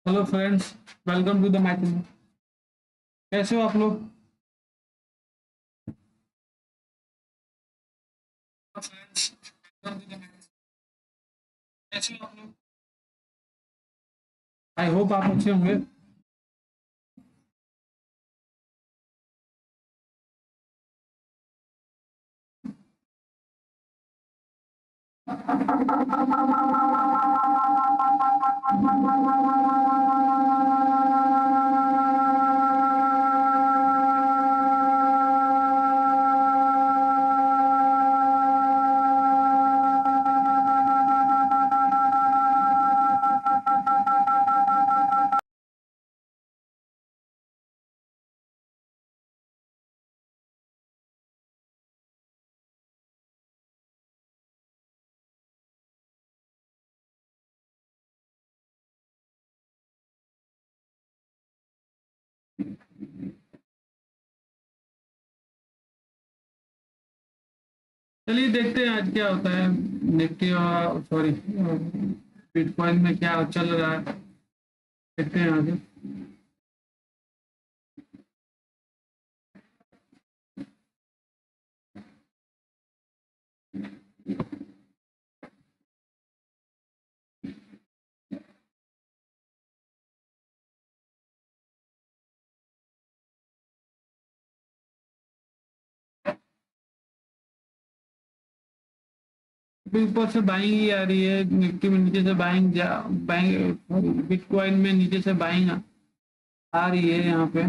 Hello friends, welcome to the my channel. कैसे हो आप लोग? Friends, welcome to the my channel. कैसे हो आप लोग? आई होप आप अच्छे होंगे। चलिए देखते हैं आज क्या होता है। निफ्टी और सॉरी बिटकॉइन में क्या चल रहा है, देखते हैं आगे। अभी ऊपर से बाइंग ही आ रही है, निफ्टी में नीचे से बाइंग बिटकॉइन में नीचे से बाइंग आ रही है यहाँ पे।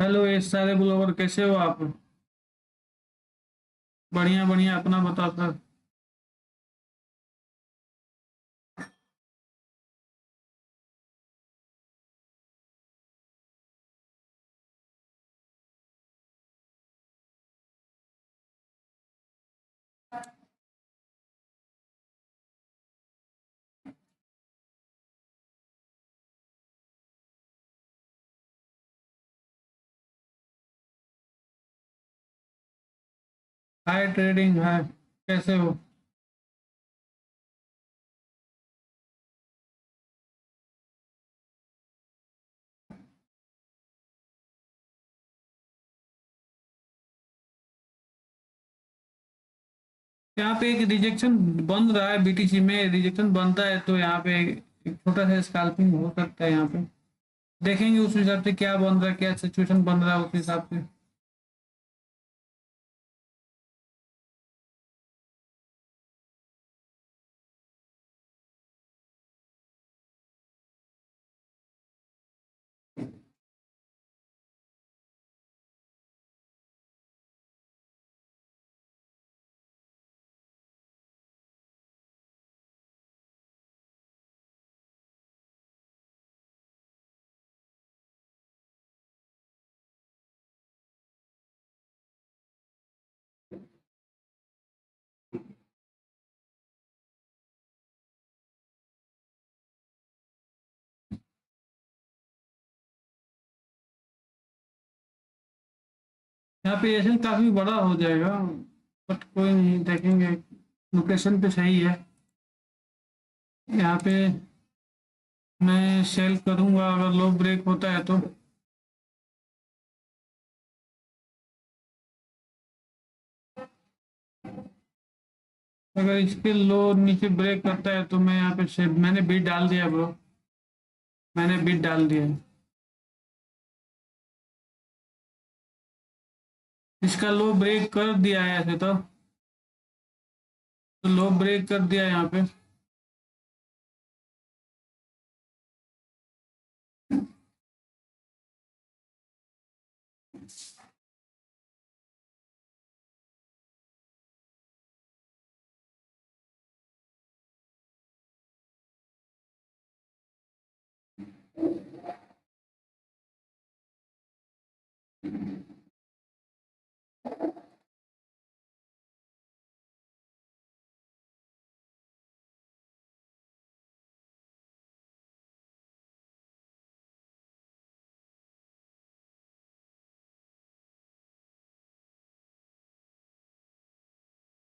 हेलो ये सारे ब्लॉगर, कैसे हो आप? बढ़िया बढ़िया, अपना बताओ सर। हाय ट्रेडिंग है, कैसे हो? यहाँ पे एक रिजेक्शन बन रहा है, बीटीसी में रिजेक्शन बनता है तो यहाँ पे एक छोटा सा स्कैल्पिंग हो सकता है यहाँ पे। देखेंगे उस हिसाब से क्या बन रहा है, क्या सिचुएशन बन रहा है उस हिसाब से। यहाँ पे एशियन काफी बड़ा हो जाएगा, बट कोई नहीं, देखेंगे। लोकेशन पे सही है। यहाँ पे मैं सेल करूंगा अगर लो ब्रेक होता है तो। अगर इसके लो नीचे ब्रेक करता है तो मैं यहाँ पे सेल, मैंने बीट डाल दिया ब्रो, मैंने बीट डाल दिया है। इसका लो ब्रेक कर दिया है ऐसे तो लो ब्रेक कर दिया है यहाँ पे।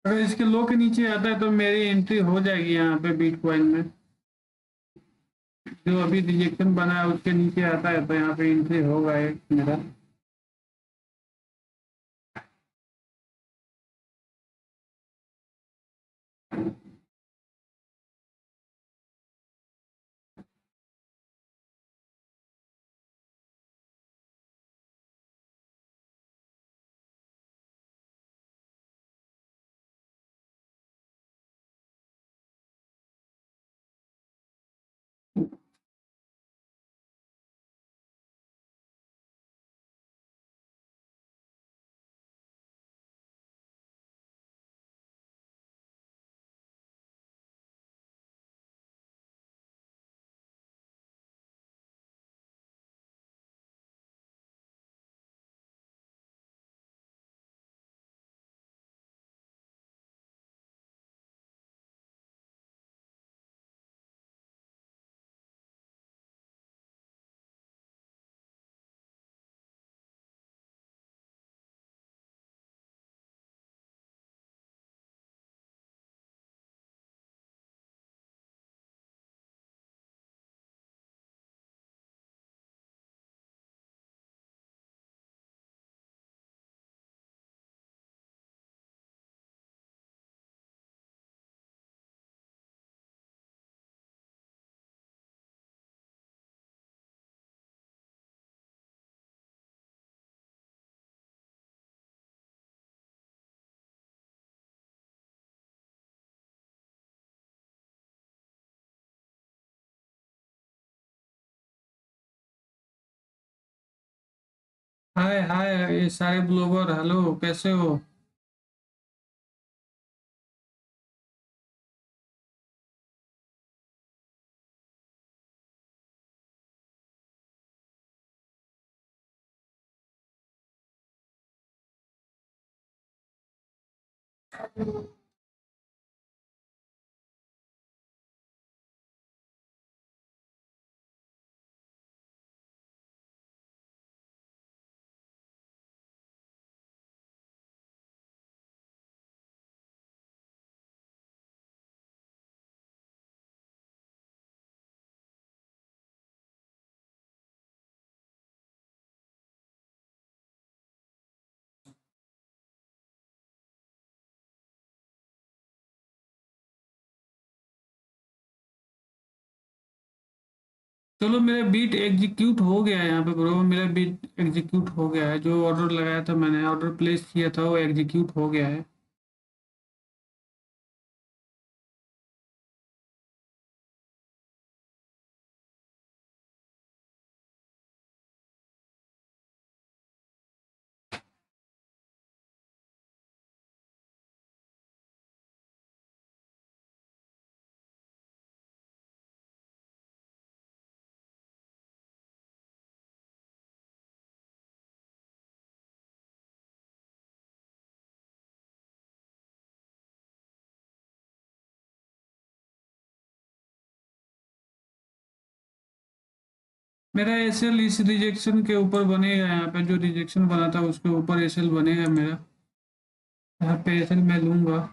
अगर इसके लो के नीचे आता है तो मेरी एंट्री हो जाएगी यहाँ पे बिटकॉइन में। जो अभी रिजेक्शन बना है उसके नीचे आता है तो यहाँ पे एंट्री होगा एक मेरा। हाय हाय, ये सारे ब्लॉगर, हेलो कैसे हो? चलो मेरा बीट एग्जीक्यूट हो गया है यहाँ पे ब्रो, मेरा बीट एग्जीक्यूट हो गया है। जो ऑर्डर लगाया था मैंने, ऑर्डर प्लेस किया था, वो एग्जीक्यूट हो गया है। मेरा एसएल इस रिजेक्शन के ऊपर बनेगा, यहाँ पे जो रिजेक्शन बना था उसके ऊपर एसएल बनेगा मेरा। यहाँ पे एसएल मैं लूंगा।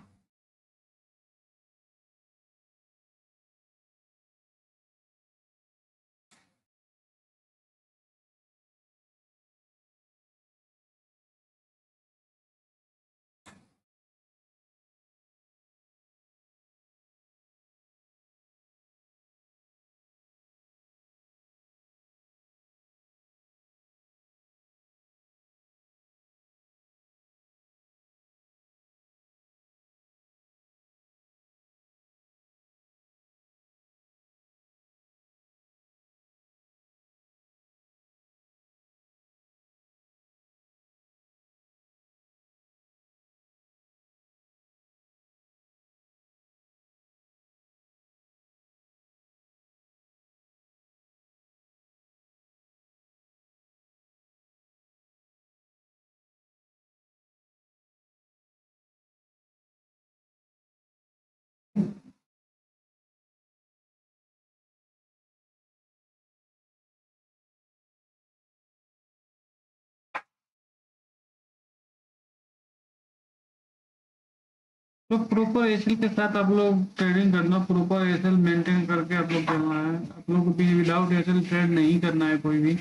तो प्रॉपर एसएल के साथ आप लोग ट्रेडिंग करना, प्रॉपर एसएल मेंटेन करके आप लोग करना है। आप लोग को भी विदाउट एसएल ट्रेड नहीं करना है कोई भी।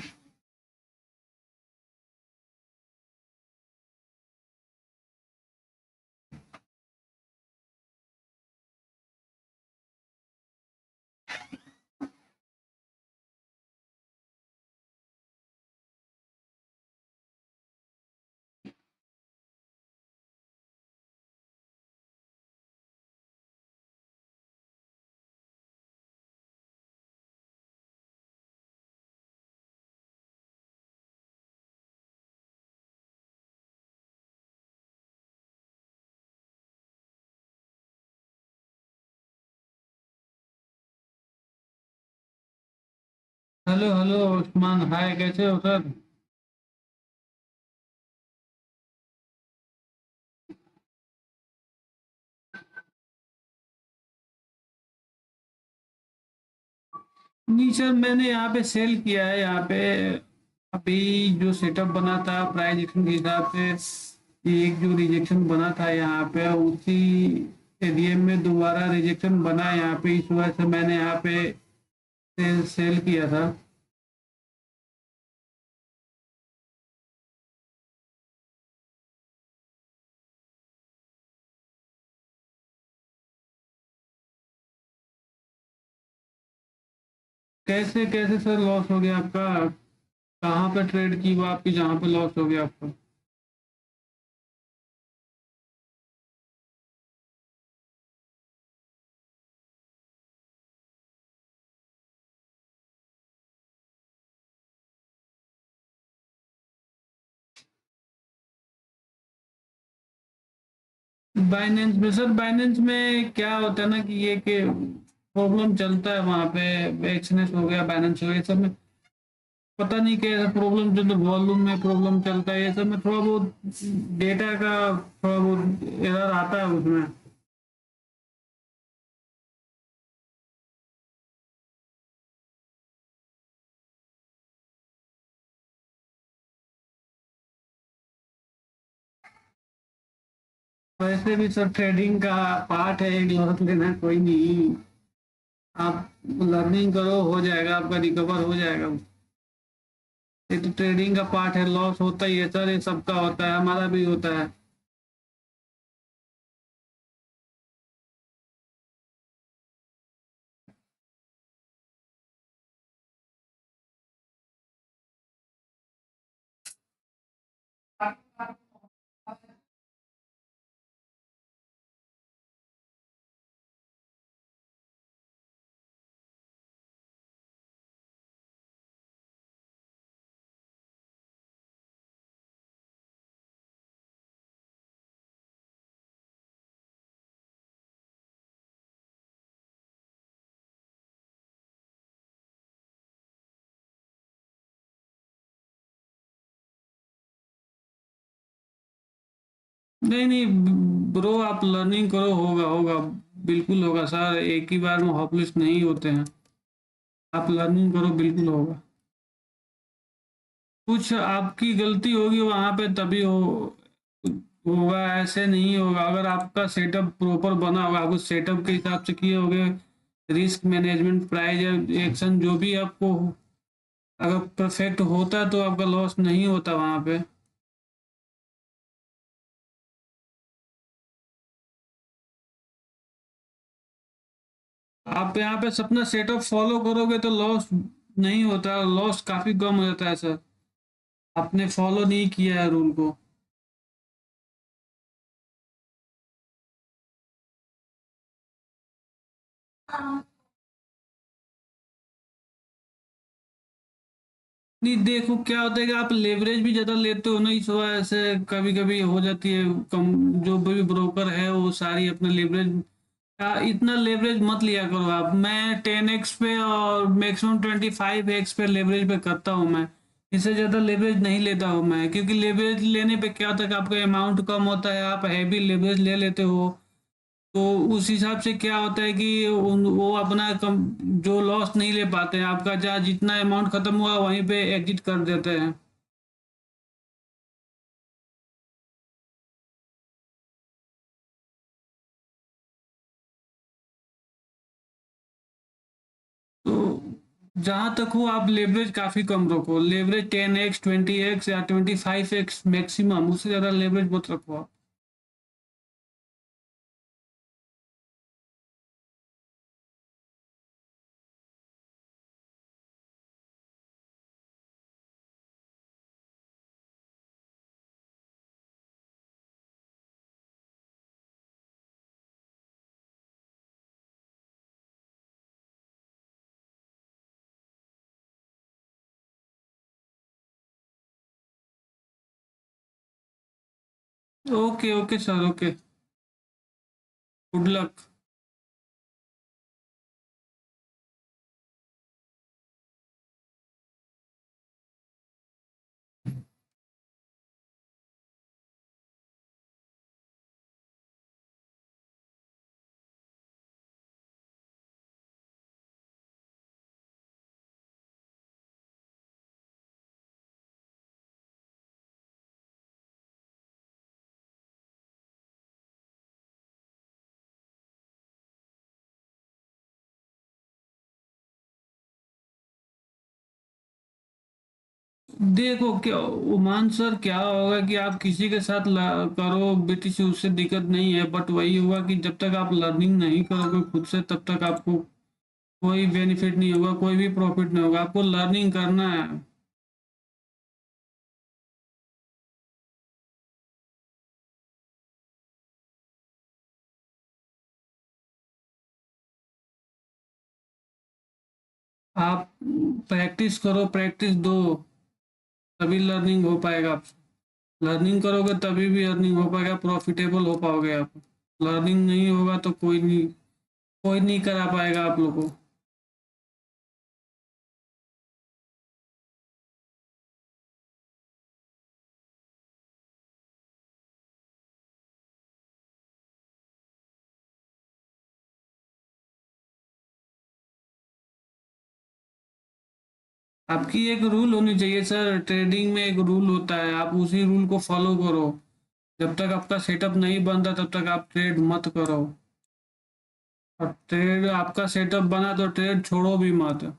हेलो हेलो उस्मान, हाय, कैसे हो सर? नहीं सर, मैंने यहाँ पे सेल किया है। यहाँ पे अभी जो सेटअप बना था प्राइस एक्शन के हिसाब से, एक जो रिजेक्शन बना था यहाँ पे, उसी एरिया में दोबारा रिजेक्शन बना है यहाँ पे। इस वजह से मैंने यहाँ पे सेल किया था। कैसे कैसे सर लॉस हो गया आपका? कहाँ पे ट्रेड की वो आपकी जहाँ पे लॉस हो गया आपका? बाइनेंस में सर, बाइनेंस में क्या होता है ना कि ये कि प्रॉब्लम चलता है वहाँ पे। एक्सनेस हो गया, बाइनेंस हो गया, ये सब में पता नहीं कैसा प्रॉब्लम चलता है। वॉल्यूम में प्रॉब्लम चलता है, ये सब में थोड़ा बहुत डेटा का थोड़ा बहुत एरर आता है उसमें। वैसे भी सर ट्रेडिंग का पार्ट है, एक लॉस लेना कोई नहीं। आप लर्निंग करो, हो जाएगा आपका, रिकवर हो जाएगा। ये तो ट्रेडिंग का पार्ट है, लॉस होता ही है सर, ये सबका होता है, हमारा भी होता है। नहीं नहीं ब्रो, आप लर्निंग करो, होगा होगा, बिल्कुल होगा सर, एक ही बार में हॉपलेस नहीं होते हैं। आप लर्निंग करो, बिल्कुल होगा। कुछ आपकी गलती होगी वहां पे तभी होगा, ऐसे नहीं होगा। अगर आपका सेटअप प्रॉपर बना होगा, आप उस सेटअप के हिसाब से किए होगे, रिस्क मैनेजमेंट, प्राइज एक्शन जो भी आपको अगर परफेक्ट होता तो आपका लॉस नहीं होता वहां पे। आप यहाँ पे अपना सेटअप फॉलो करोगे तो लॉस नहीं होता, लॉस काफी कम हो जाता है सर। आपने फॉलो नहीं किया है रूल को। नहीं देखो क्या होता है कि आप लेवरेज भी ज्यादा लेते हो ना, इस वजह से कभी कभी हो जाती है कम। जो भी ब्रोकर है वो सारी अपने लेवरेज, इतना लेवरेज मत लिया करो आप। मैं 10x पे और मैक्सिमम 25x पे लेवरेज पे करता हूँ मैं। इससे ज्यादा लेवरेज नहीं लेता हूँ मैं, क्योंकि लेवरेज लेने पे क्या होता है कि आपका अमाउंट कम होता है, आप हैवी लेवरेज ले लेते हो। तो उस हिसाब से क्या होता है कि वो अपना कम, जो लॉस नहीं ले पाते हैं, आपका जहाँ जितना अमाउंट खत्म हुआ वहीं पे एग्जिट कर देते हैं। तो जहां तक हो आप लेवरेज काफी कम रखो, लेवरेज 10x 20x या 25x मैक्सिमम, उससे ज्यादा लेवरेज मत रखो आप। Okay okay sir, okay. Good luck. देखो क्या उमान सर, क्या होगा कि आप किसी के साथ करो बीटीसी, उससे दिक्कत नहीं है, बट वही हुआ कि जब तक आप लर्निंग नहीं करोगे खुद से तब तक आपको कोई बेनिफिट नहीं होगा, कोई भी प्रॉफिट नहीं होगा। आपको लर्निंग करना है। आप प्रैक्टिस करो, प्रैक्टिस दो, तभी लर्निंग हो पाएगा आप। लर्निंग करोगे तभी भी अर्निंग हो पाएगा, प्रॉफिटेबल हो पाओगे आप। लर्निंग नहीं होगा तो कोई नहीं करा पाएगा आप लोगों को। आपकी एक रूल होनी चाहिए सर, ट्रेडिंग में एक रूल होता है, आप उसी रूल को फॉलो करो। जब तक आपका सेटअप नहीं बनता तब तक आप ट्रेड मत करो। और ट्रेड आपका सेटअप बना तो ट्रेड छोड़ो भी मत।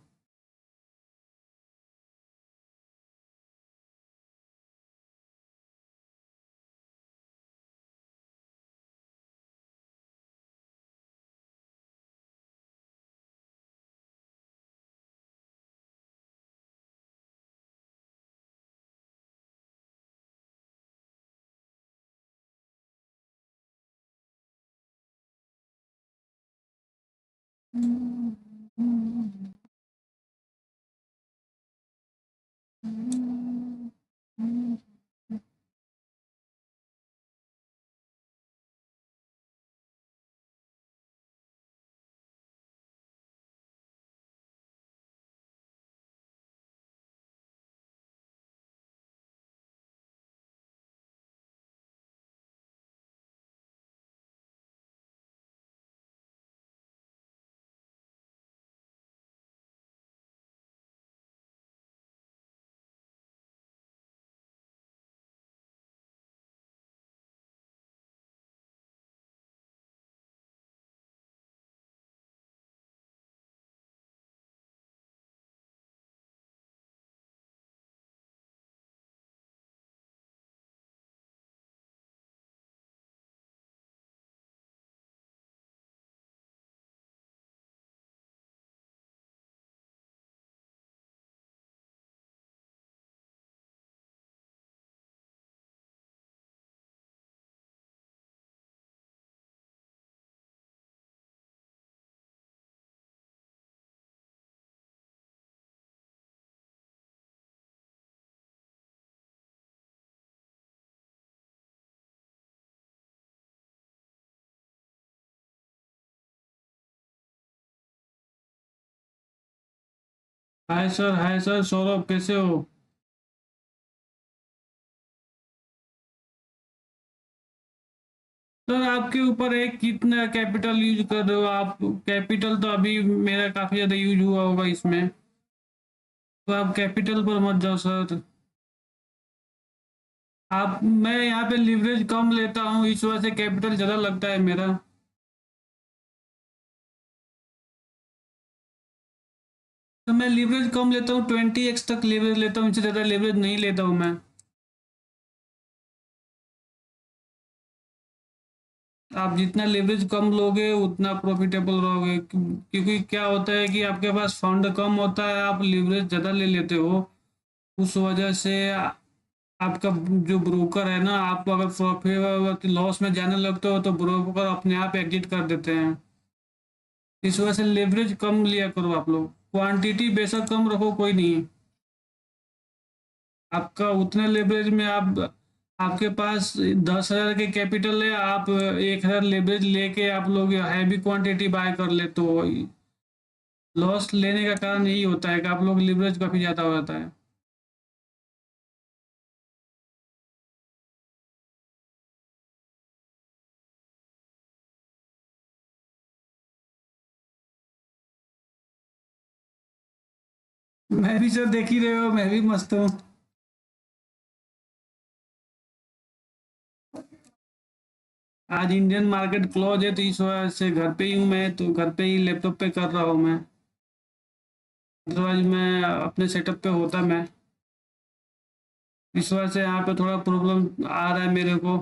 हाय सर, सौरभ कैसे हो? सर आपके ऊपर है, कितना कैपिटल यूज कर रहे हो आप? कैपिटल तो अभी मेरा काफी ज्यादा यूज हुआ होगा इसमें, तो आप कैपिटल पर मत जाओ सर। आप मैं यहाँ पे लिवरेज कम लेता हूँ, इस वजह से कैपिटल ज्यादा लगता है मेरा। तो मैं लिवरेज कम लेता हूँ, 20x तक लिवरेज लेता हूँ, इससे ज्यादा लिवरेज नहीं लेता हूँ मैं। आप जितना लेवरेज कम लोगे उतना प्रॉफिटेबल रहोगे, क्योंकि क्या होता है कि आपके पास फंड कम होता है, आप लिवरेज ज़्यादा ले लेते हो। उस वजह से आपका जो ब्रोकर है ना, आप अगर प्रॉफिट लॉस में जाने लगते हो तो ब्रोकर अपने आप एग्जिट कर देते हैं। इस वजह से लेवरेज कम लिया करो आप लोग, क्वांटिटी बेशक कम रखो, कोई नहीं। आपका उतने लेवरेज में आप, आपके पास 10,000 के कैपिटल है, आप 1,000 लेवरेज लेके आप लोग हैवी क्वांटिटी बाय कर ले, तो लॉस लेने का कारण यही होता है कि आप लोग लिवरेज काफी ज्यादा हो जाता है। मैं भी सर देख ही रहे हो, मैं भी मस्त हूँ। आज इंडियन मार्केट क्लोज है, तो इस वजह से घर पे ही हूँ मैं, तो घर पे ही लैपटॉप पे कर रहा हूँ मैं। अदरवाइज मैं अपने सेटअप पे होता मैं। इस वजह से यहाँ पे थोड़ा प्रॉब्लम आ रहा है मेरे को।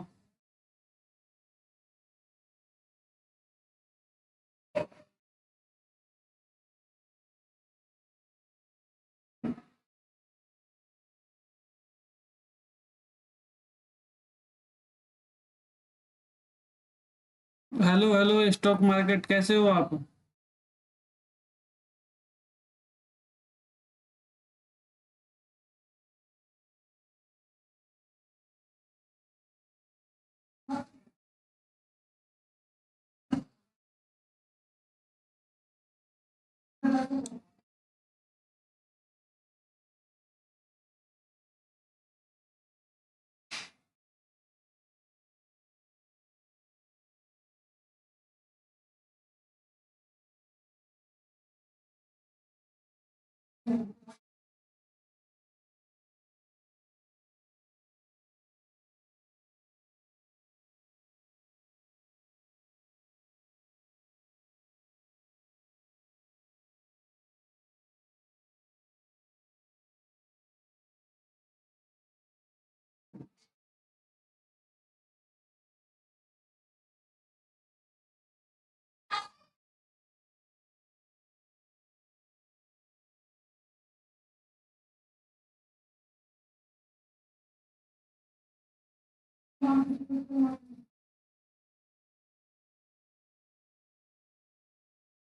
हेलो हेलो, स्टॉक मार्केट कैसे हो आप?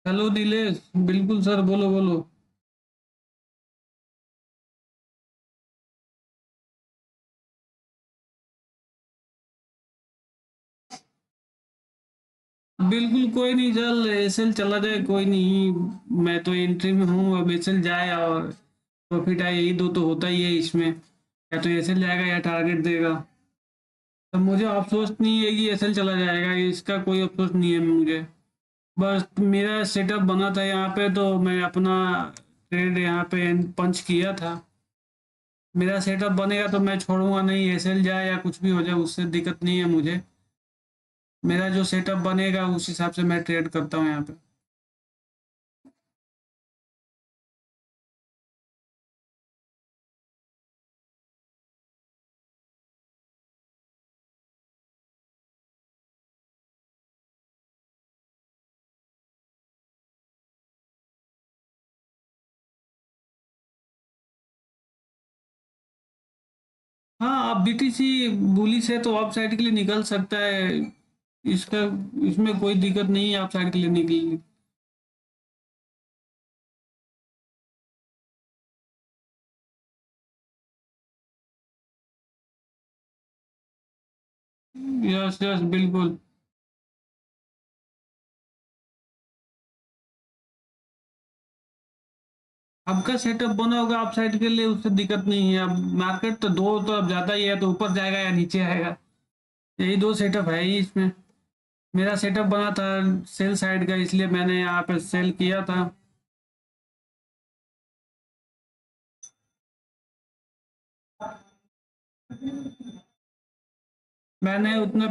हेलो नीलेश, बिल्कुल सर, बोलो बोलो। बिल्कुल कोई नहीं, चल एसएल चला जाए, कोई नहीं। मैं तो एंट्री में हूँ, अब एसएल जाए और प्रॉफिट आए, यही दो तो होता ही है इसमें। या तो एसएल जाएगा या टारगेट देगा। तो मुझे अफसोस नहीं है कि एसएल चला जाएगा, इसका कोई अफसोस नहीं है मुझे। बस मेरा सेटअप बना था यहाँ पे, तो मैं अपना ट्रेड यहाँ पे पंच किया था। मेरा सेटअप बनेगा तो मैं छोड़ूंगा नहीं, एसएल जाए या कुछ भी हो जाए, उससे दिक्कत नहीं है मुझे। मेरा जो सेटअप बनेगा उस हिसाब से मैं ट्रेड करता हूँ यहाँ पे। हाँ, आप बीटीसी बुली से तो ऑफ साइड के लिए निकल सकता है। इसका, इसमें कोई दिक्कत नहीं है आप साइड के लिए निकलने। यस यस, बिल्कुल। आपका सेटअप बना होगा आप साइड के लिए, उससे दिक्कत नहीं है। अब मार्केट तो दो तो अब ज्यादा ही है, तो ऊपर जाएगा या नीचे आएगा, यही दो सेटअप है ही इसमें। मेरा सेटअप बना था सेल साइड का, इसलिए मैंने यहाँ पे सेल किया था। मैंने उतना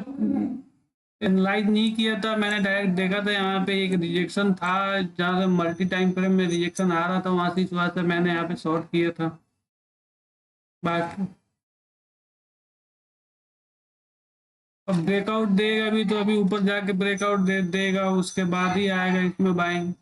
एनालाइज नहीं किया था, मैंने डायरेक्ट देखा था यहाँ पे एक रिजेक्शन था, जहाँ से मल्टी टाइम फ्रेम में रिजेक्शन आ रहा था, वहां से इस बात से मैंने यहाँ पे शॉर्ट किया था। बाकी अब ब्रेकआउट देगा भी तो अभी ऊपर जाके ब्रेकआउट देगा, उसके बाद ही आएगा इसमें बाइंग।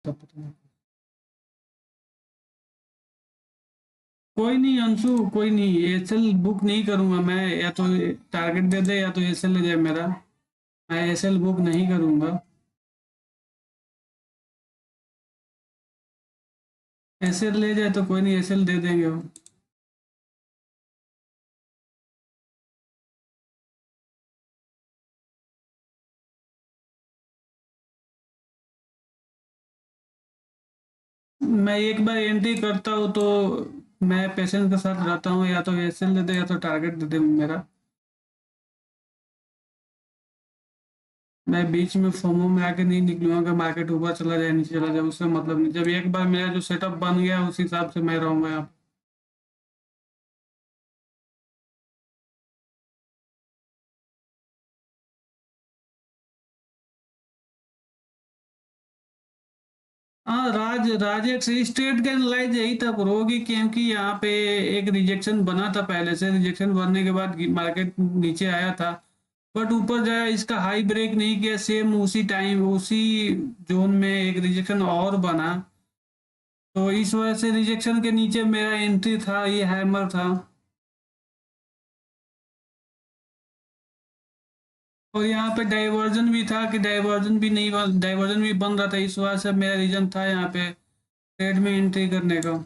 तब पता नहीं। कोई नहीं अंशु, कोई नहीं, एसएल बुक नहीं करूंगा मैं। या तो टारगेट दे दे या तो एसएल ले जाए मेरा। मैं एसएल बुक नहीं करूंगा। एसएल ले जाए तो कोई नहीं, एसएल दे देंगे वो। मैं एक बार एंट्री करता हूँ तो मैं पेशेंस के साथ रहता हूँ। या तो एसएल दे दे या तो टारगेट दे दे मेरा। मैं बीच में फोमो में आके नहीं निकलूंगा कि मार्केट ऊपर चला जाए नीचे चला जाए, उससे मतलब नहीं। जब एक बार मेरा जो सेटअप बन गया उस हिसाब से मैं रहूंगा यहाँ पे। हाँ, राज राज एक स्टेट का एनालाइज यही था प्रो की, क्योंकि यहाँ पे एक रिजेक्शन बना था पहले से। रिजेक्शन बनने के बाद मार्केट नीचे आया था, बट ऊपर जाया, इसका हाई ब्रेक नहीं किया। सेम उसी टाइम उसी जोन में एक रिजेक्शन और बना, तो इस वजह से रिजेक्शन के नीचे मेरा एंट्री था, ये हैमर था। और यहाँ पे डाइवर्जन भी था कि डाइवर्जन भी बन रहा था, इस वजह से मेरा रीजन था यहाँ पे ट्रेड में एंट्री करने का।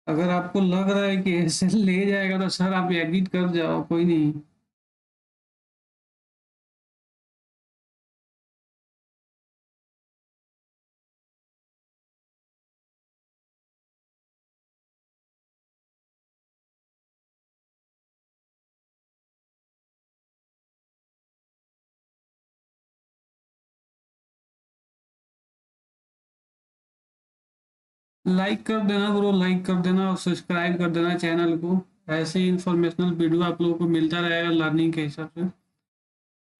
अगर आपको लग रहा है कि ऐसे ले जाएगा तो सर आप एग्जिट कर जाओ, कोई नहीं। लाइक कर देना ब्रो, लाइक कर देना और सब्सक्राइब कर देना चैनल को। ऐसे ही इंफॉर्मेशनल वीडियो आप लोगों को मिलता रहेगा लर्निंग के हिसाब से।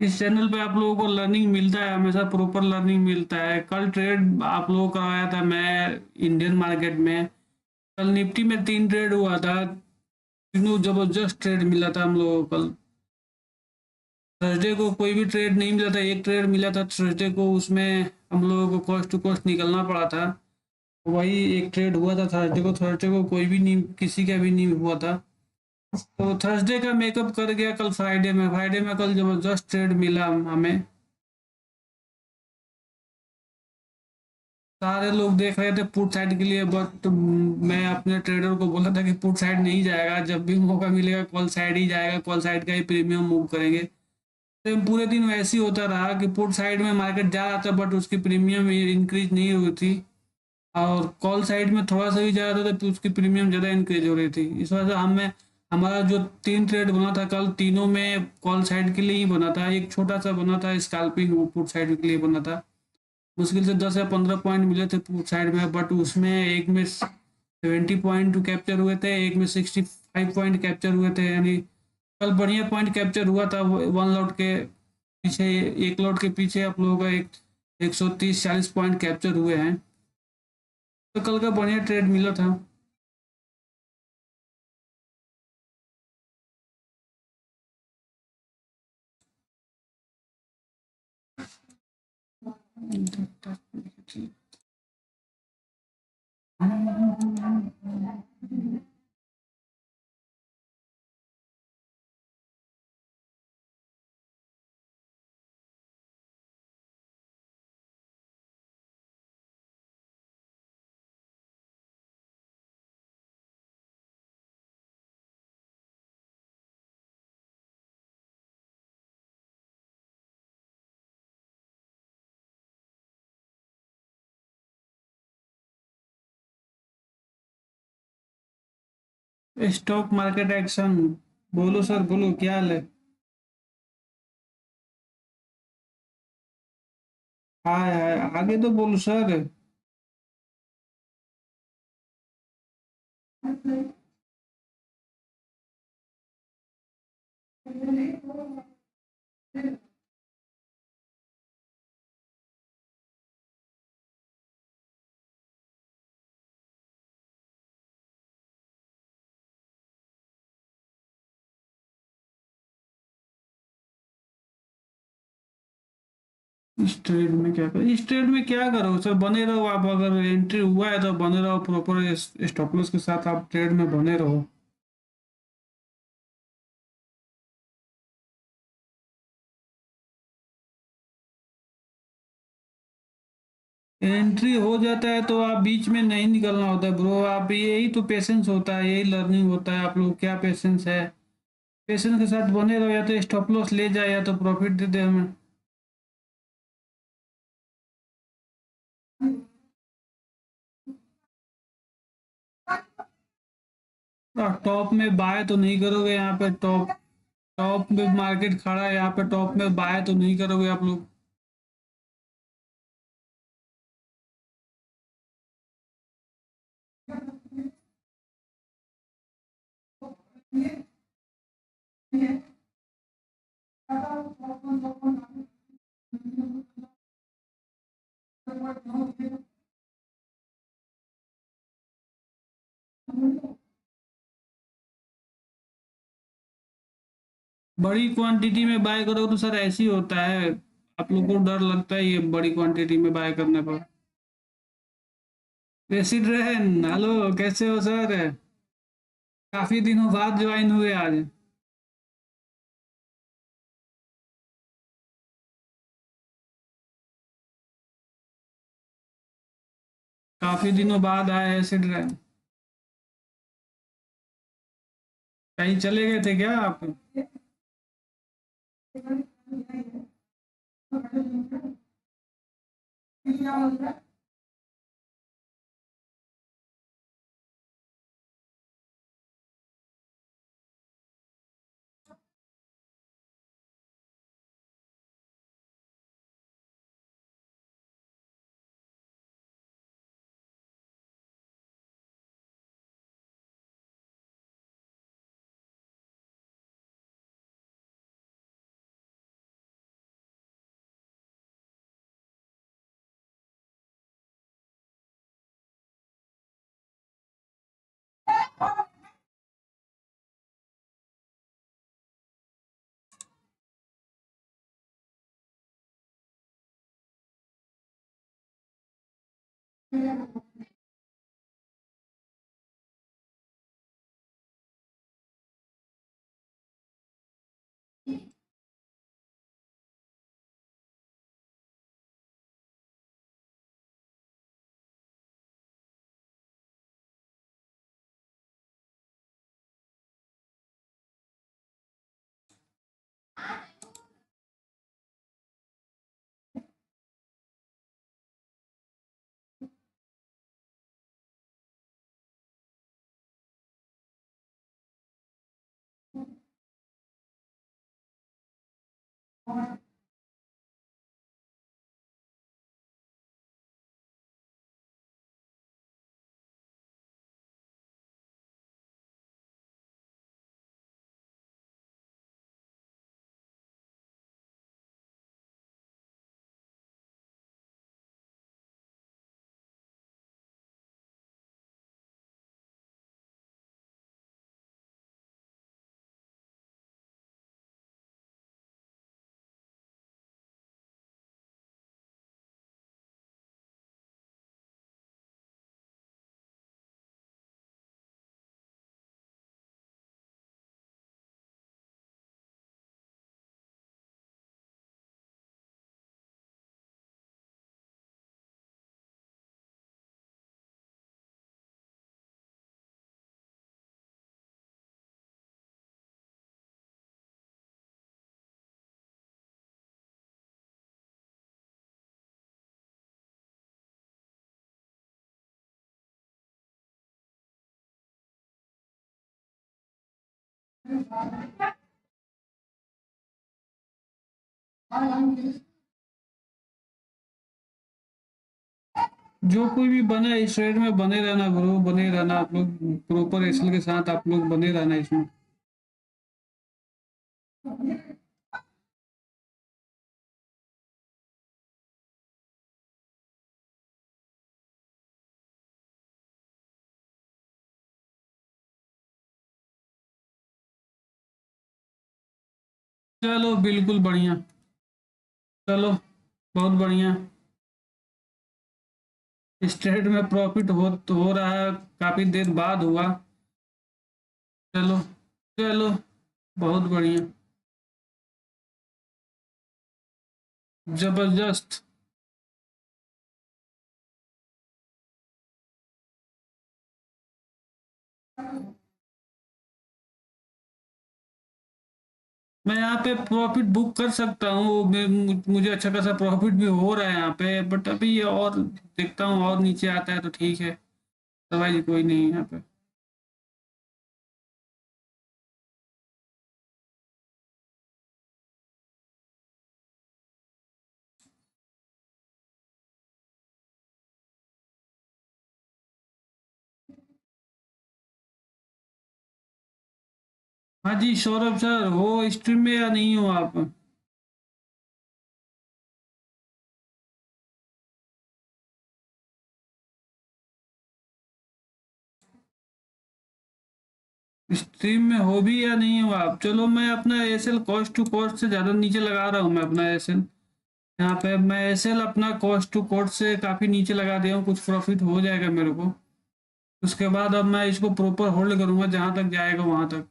इस चैनल पे आप लोगों को लर्निंग मिलता है, हमेशा प्रॉपर लर्निंग मिलता है। कल ट्रेड आप लोगों को करवाया था मैं इंडियन मार्केट में। कल निफ्टी में 3 ट्रेड हुआ था, तीनों जबरदस्त ट्रेड मिला था हम लोगों को कल। थर्सडे को कोई भी ट्रेड नहीं मिला था, एक ट्रेड मिला था थर्सडे को, उसमें हम लोगों को कॉस्ट टू कॉस्ट निकलना पड़ा था। वही एक ट्रेड हुआ था थर्सडे को, थर्सडे को कोई भी नहीं, किसी का भी नहीं हुआ था। तो थर्सडे का मेकअप कर गया कल फ्राइडे में कल जबरदस्त ट्रेड मिला हमें। सारे लोग देख रहे थे पुट साइड के लिए, बट मैं अपने ट्रेडर को बोला था कि पुट साइड नहीं जाएगा, जब भी मौका मिलेगा कॉल साइड ही जाएगा, कॉल साइड का ही प्रीमियम मूव करेंगे। तो पूरे दिन वैसे ही होता रहा कि पुट साइड में मार्केट जा रहा था बट उसकी प्रीमियम इंक्रीज नहीं हुई थी, और कॉल साइड में थोड़ा सा भी जा रहा था तो उसकी प्रीमियम ज़्यादा इंक्रीज हो रही थी। इस वजह से हमें, हमारा जो 3 ट्रेड बना था कल, तीनों में कॉल साइड के लिए ही बना था। एक छोटा सा बना था स्कैल्पिंग, वो पुट साइड के लिए बना था। मुश्किल से 10 या 15 पॉइंट मिले थे पुट साइड में, बट उसमें एक में 70 पॉइंट कैप्चर हुए थे, एक में 65 पॉइंट कैप्चर हुए थे। यानी कल बढ़िया पॉइंट कैप्चर हुआ था। वन लॉट के पीछे, एक लॉट के पीछे आप लोगों का एक 130-40 पॉइंट कैप्चर हुए हैं। तो कल का बढ़िया ट्रेड मिला था। Stock market action. बोलो सर, बोलो क्या हाल है। हाय हाय, आगे तो बोलो सर। इस ट्रेड में क्या करो, इस ट्रेड में क्या करो सर, बने रहो आप। अगर एंट्री हुआ है तो बने रहो, प्रॉपर स्टॉप लॉस के साथ आप ट्रेड में बने रहो। एंट्री हो जाता है तो आप बीच में नहीं निकलना होता ब्रो। आप, यही तो पेशेंस होता है, यही लर्निंग होता है। आप लोग क्या पेशेंस है, पेशेंस के साथ बने रहो, या तो स्टॉप लॉस ले जाए या तो प्रॉफिट दे दे हमें। टॉप में बाय तो नहीं करोगे यहाँ पे, टॉप टॉप में मार्केट खड़ा है, यहाँ पे टॉप में बाय तो नहीं करोगे आप लोग। बड़ी क्वांटिटी में बाय करो तो सर ऐसे ही होता है। आप लोग को डर लगता है ये बड़ी क्वांटिटी में बाय करने पर। एसिड रहन, हेलो, कैसे हो सर? काफी दिनों बाद ज्वाइन हुए आज। काफी दिनों बाद आए एसिड रहन। कहीं चले गए थे क्या आप? जो कोई भी बना इस ट्रेड में बने रहना गुरु, बने रहना आप लोग। प्रॉपर एक्सल के साथ आप लोग बने रहना इसमें। चलो बिल्कुल बढ़िया। चलो बहुत बढ़िया। इस ट्रेड में प्रॉफिट हो रहा है, काफी देर बाद हुआ। चलो। चलो बहुत बढ़िया। जबरदस्त। मैं यहाँ पे प्रॉफिट बुक कर सकता हूँ, मुझे अच्छा खासा प्रॉफिट भी हो रहा है यहाँ पे, बट अभी ये और देखता हूँ, और नीचे आता है तो ठीक है, अदरवाइज कोई नहीं है यहाँ पे। हाँ जी सौरभ सर, हो स्ट्रीम में या नहीं हो आप? स्ट्रीम में हो भी या नहीं हो आप, चलो मैं अपना एसएल कॉस्ट टू कॉस्ट से ज़्यादा नीचे लगा रहा हूँ मैं अपना एसएल। यहाँ पे मैं एसएल अपना कॉस्ट टू कॉस्ट से काफ़ी नीचे लगा दिया हूँ, कुछ प्रॉफिट हो जाएगा मेरे को। उसके बाद अब मैं इसको प्रॉपर होल्ड करूँगा, जहाँ तक जाएगा वहाँ तक।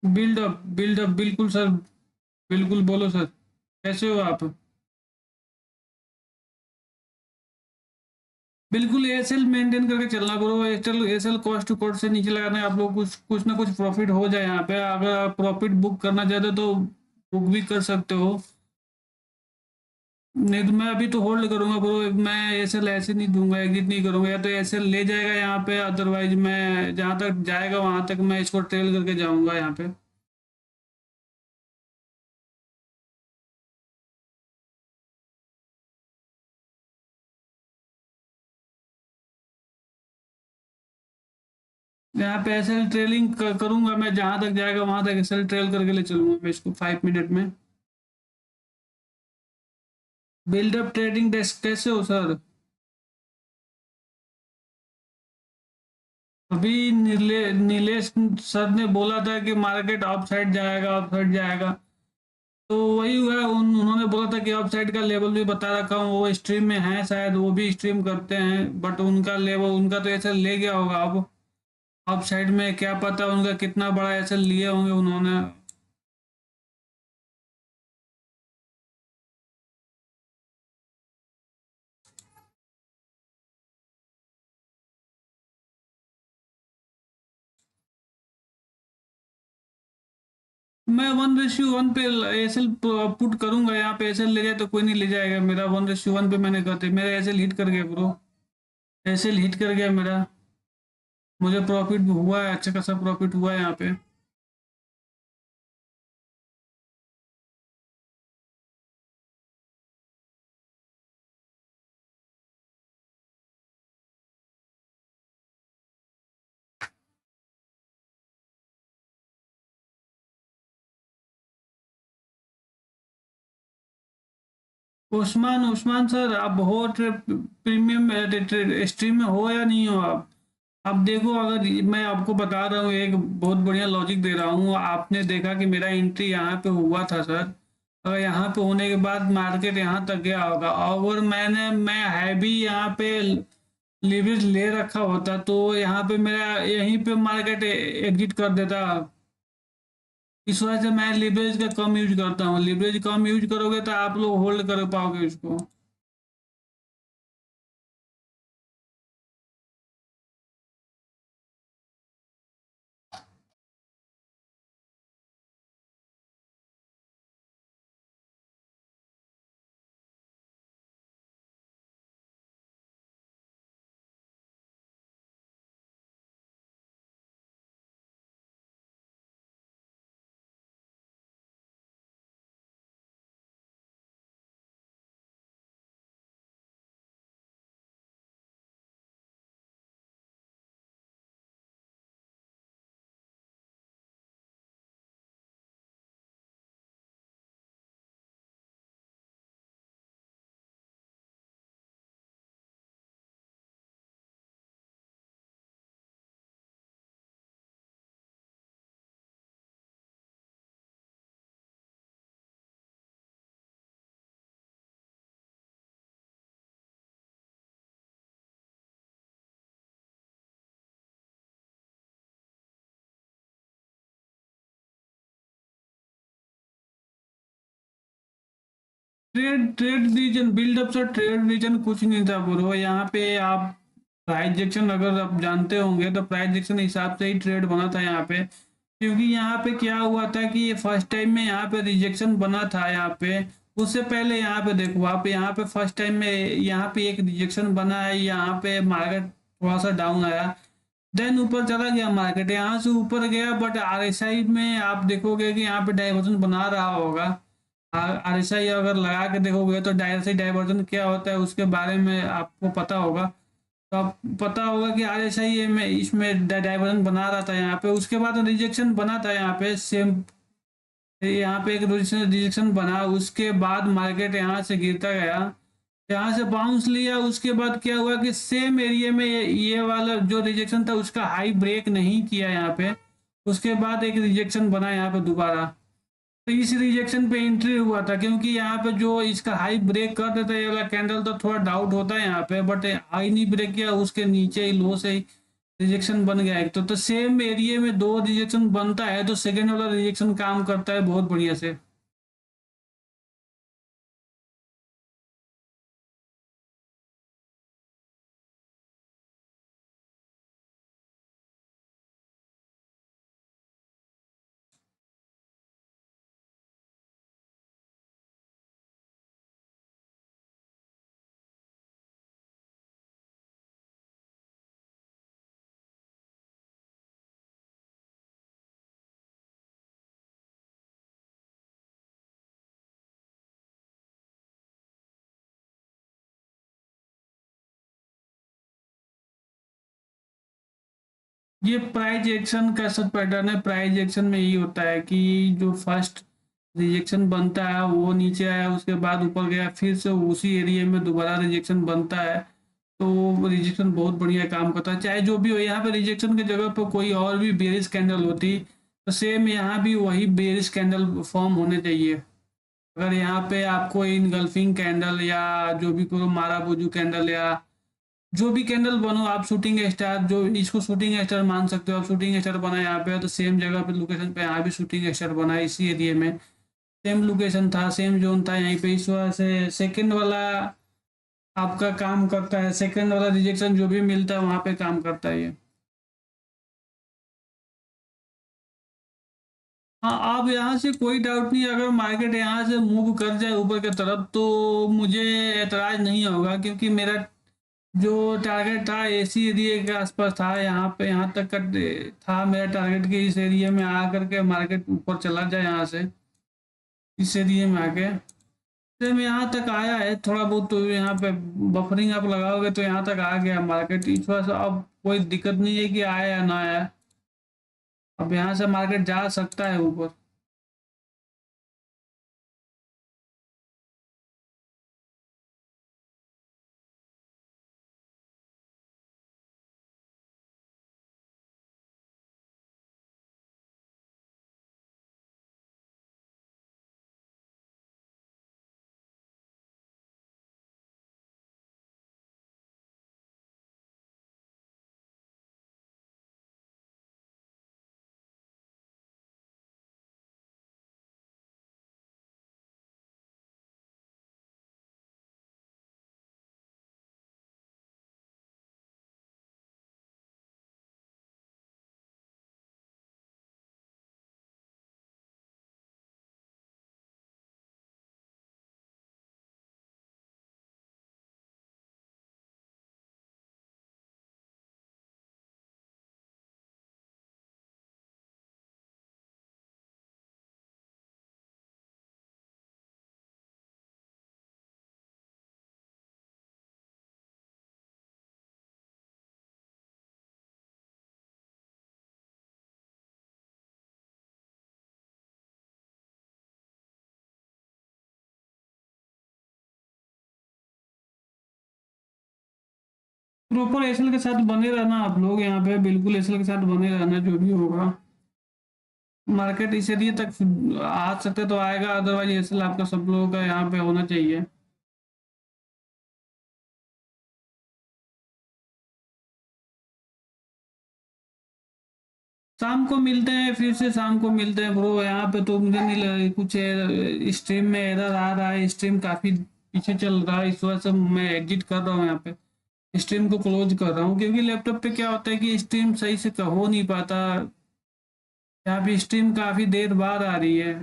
बिल्डअप बिल्डअप, बिल्कुल सर, बिल्कुल बोलो सर, कैसे हो आप? बिल्कुल एसएल मेंटेन करके चलना bro, SL SL cost to cost से नीचे लगाना है आप लोग, कुछ कुछ ना कुछ प्रॉफिट हो जाए यहाँ पे। अगर आप प्रॉफिट बुक करना चाहते हो तो बुक भी कर सकते हो, नहीं तो मैं अभी तो होल्ड करूंगा ब्रो। मैं एसएल ऐसे नहीं दूंगा, एग्जिट नहीं करूंगा, या तो एसएल ले जाएगा यहाँ पे, अदरवाइज मैं जहाँ तक जाएगा वहां तक मैं इसको ट्रेल करके जाऊंगा यहाँ पे। यहाँ पे एसएल ट्रेलिंग करूंगा मैं, जहां तक जाएगा वहां तक एसएल ट्रेल करके ले चलूंगा मैं इसको 5 मिनट में। बिल्डअप ट्रेडिंग डेस्क कैसे हो सर? अभी नीलेश सर ने बोला था कि मार्केट अप साइड जाएगा, अप साइड जाएगा, तो वही हुआ। उन्होंने बोला था कि अप साइड का लेवल भी बता रखा हूँ, वो स्ट्रीम में है शायद, वो भी स्ट्रीम करते हैं, बट उनका लेवल उनका तो ऐसा ले गया होगा अब। अप साइड में क्या पता उनका कितना बड़ा ऐसा लिए होंगे उन्होंने। मैं 1:1 पे एसएल पुट करूंगा, यहाँ पे एसएल ले जाए तो कोई नहीं ले जाएगा मेरा। 1:1 पे मैंने करते मेरा एसएल हिट कर गया ब्रो, एसएल हिट कर गया मेरा। मुझे प्रॉफिट भी हुआ है, अच्छा खासा प्रॉफिट हुआ है यहाँ पे। उस्मान उस्मान सर, आप हो प्रीमियम स्ट्रीम में हो या नहीं हो आप? अब देखो, अगर मैं आपको बता रहा हूँ, एक बहुत बढ़िया लॉजिक दे रहा हूँ। आपने देखा कि मेरा एंट्री यहाँ पे हुआ था सर, अगर यहाँ पे होने के बाद मार्केट यहाँ तक गया होगा, और मैं हैवी यहाँ पे लीवरेज ले रखा होता, तो यहाँ पे मेरा यहीं पे मार्केट एग्जिट कर देता। इस वजह से मैं लीवरेज का कम यूज करता हूँ। लीवरेज कम यूज करोगे तो आप लोग होल्ड कर पाओगे उसको। ट्रेड ट्रेड रीजन बिल्डअप से ट्रेड रीजन कुछ नहीं था ब्रो। यहाँ पे आप प्राइस एक्शन अगर आप जानते होंगे तो प्राइस एक्शन हिसाब से ही ट्रेड बना था यहाँ पे। क्योंकि यहाँ पे क्या हुआ था कि ये फर्स्ट टाइम में यहाँ पे रिजेक्शन बना था यहाँ पे। उससे पहले यहाँ पे देखो, आप यहाँ पे फर्स्ट टाइम में यहाँ पे एक रिजेक्शन बना है, यहाँ पे मार्केट थोड़ा सा डाउन आया, देन ऊपर चला गया मार्केट, यहाँ से ऊपर गया। बट आरएसआई में आप देखोगे कि यहाँ पे डाइवर्जन बना रहा होगा। आरएसआई अगर लगा के देखोगे तो डायरेक्ट डाइवर्जन क्या होता है उसके बारे में आपको पता होगा। तो आप पता होगा कि RSI में इसमें डाइवर्जन बना रहा था यहाँ पे, उसके बाद रिजेक्शन बना था यहाँ पे सेम, यहाँ पे एक रिजेक्शन बना, उसके बाद मार्केट यहाँ से गिरता गया, यहाँ से बाउंस लिया, उसके बाद क्या हुआ कि सेम एरिया में ये वाला जो रिजेक्शन था उसका हाई ब्रेक नहीं किया यहाँ पे, उसके बाद एक रिजेक्शन बना यहाँ पे दोबारा। तो इस रिजेक्शन पे एंट्री हुआ था, क्योंकि यहाँ पे जो इसका हाई ब्रेक कर देता है ये वाला कैंडल, तो थोड़ा डाउट होता है यहाँ पे, बट हाई नहीं ब्रेक किया, उसके नीचे ही लो से ही रिजेक्शन बन गया एक। तो सेम एरिया में दो रिजेक्शन बनता है तो सेकेंड वाला रिजेक्शन काम करता है बहुत बढ़िया से। ये प्राइज एक्शन का सब पैटर्न है। प्राइज एक्शन में यही होता है कि जो फर्स्ट रिजेक्शन बनता है वो नीचे आया, उसके बाद ऊपर गया, फिर से उसी एरिया में दोबारा रिजेक्शन बनता है, तो रिजेक्शन बहुत बढ़िया काम करता है। चाहे जो भी हो, यहाँ पे रिजेक्शन की जगह पर कोई और भी बेरिश कैंडल होती तो सेम यहाँ भी वही बेरिश कैंडल फॉर्म होने चाहिए। अगर यहाँ पे आपको इनगल्फिंग कैंडल या जो भी कोई माराबूजू कैंडल या जो भी कैंडल बनो, आप शूटिंग स्टार, जो इसको शूटिंग स्टार मान सकते हो, आप शूटिंग स्टार बना यहाँ पे, तो सेम जगह पे लोकेशन पे यहाँ भी शूटिंग स्टार बना है, इसी एरिया में सेम लोकेशन था, सेम जोन था यहीं पे, इस वजह से सेकंड वाला आपका काम करता है, सेकंड वाला रिजेक्शन जो भी मिलता है वहां पे काम करता है ये। हाँ, अब यहाँ से कोई डाउट नहीं, अगर मार्केट यहाँ से मूव कर जाए ऊपर की तरफ तो मुझे एतराज नहीं होगा, क्योंकि मेरा जो टारगेट था एसी एरिया के आसपास था, यहाँ पे यहाँ तक का था मेरा टारगेट कि इस एरिया में आकर के मार्केट ऊपर चला जाए, यहाँ से इस एरिया में आके सेम यहाँ तक आया है थोड़ा बहुत, तो यहाँ पे बफरिंग आप लगाओगे तो यहाँ तक आ गया मार्केट, इस वजह से अब कोई दिक्कत नहीं है कि आया या ना आया, अब यहाँ से मार्केट जा सकता है ऊपर। प्रॉपर एसएल के साथ बने रहना आप लोग, यहाँ पे बिल्कुल एसएल के साथ बने रहना, जो भी होगा मार्केट इस एरिया तक आ सकते तो आएगा, अदरवाइज एसएल आपका सब लोगों का यहाँ पे होना चाहिए। शाम को मिलते हैं, फिर से शाम को मिलते हैं ब्रो। यहाँ पे तो मुझे नहीं लगा कुछ स्ट्रीम में एरर आ रहा है, स्ट्रीम काफी पीछे चल रहा है, इस वजह से मैं एग्जिट कर रहा हूँ यहाँ पे, स्ट्रीम को क्लोज कर रहा हूँ, क्योंकि लैपटॉप पे क्या होता है कि स्ट्रीम सही से हो नहीं पाता, यहाँ पे स्ट्रीम काफी देर बाद आ रही है,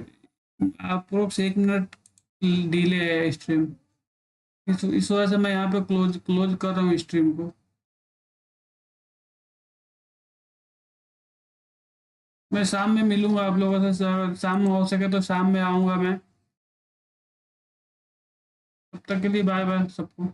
अप्रोक्स 1 मिनट डिले है स्ट्रीम, इस वजह से मैं यहाँ पे क्लोज क्लोज कर रहा हूँ स्ट्रीम को। मैं शाम में मिलूंगा आप लोगों से, शाम में हो सके तो शाम में आऊँगा मैं। तब तक के लिए बाय बाय सबको।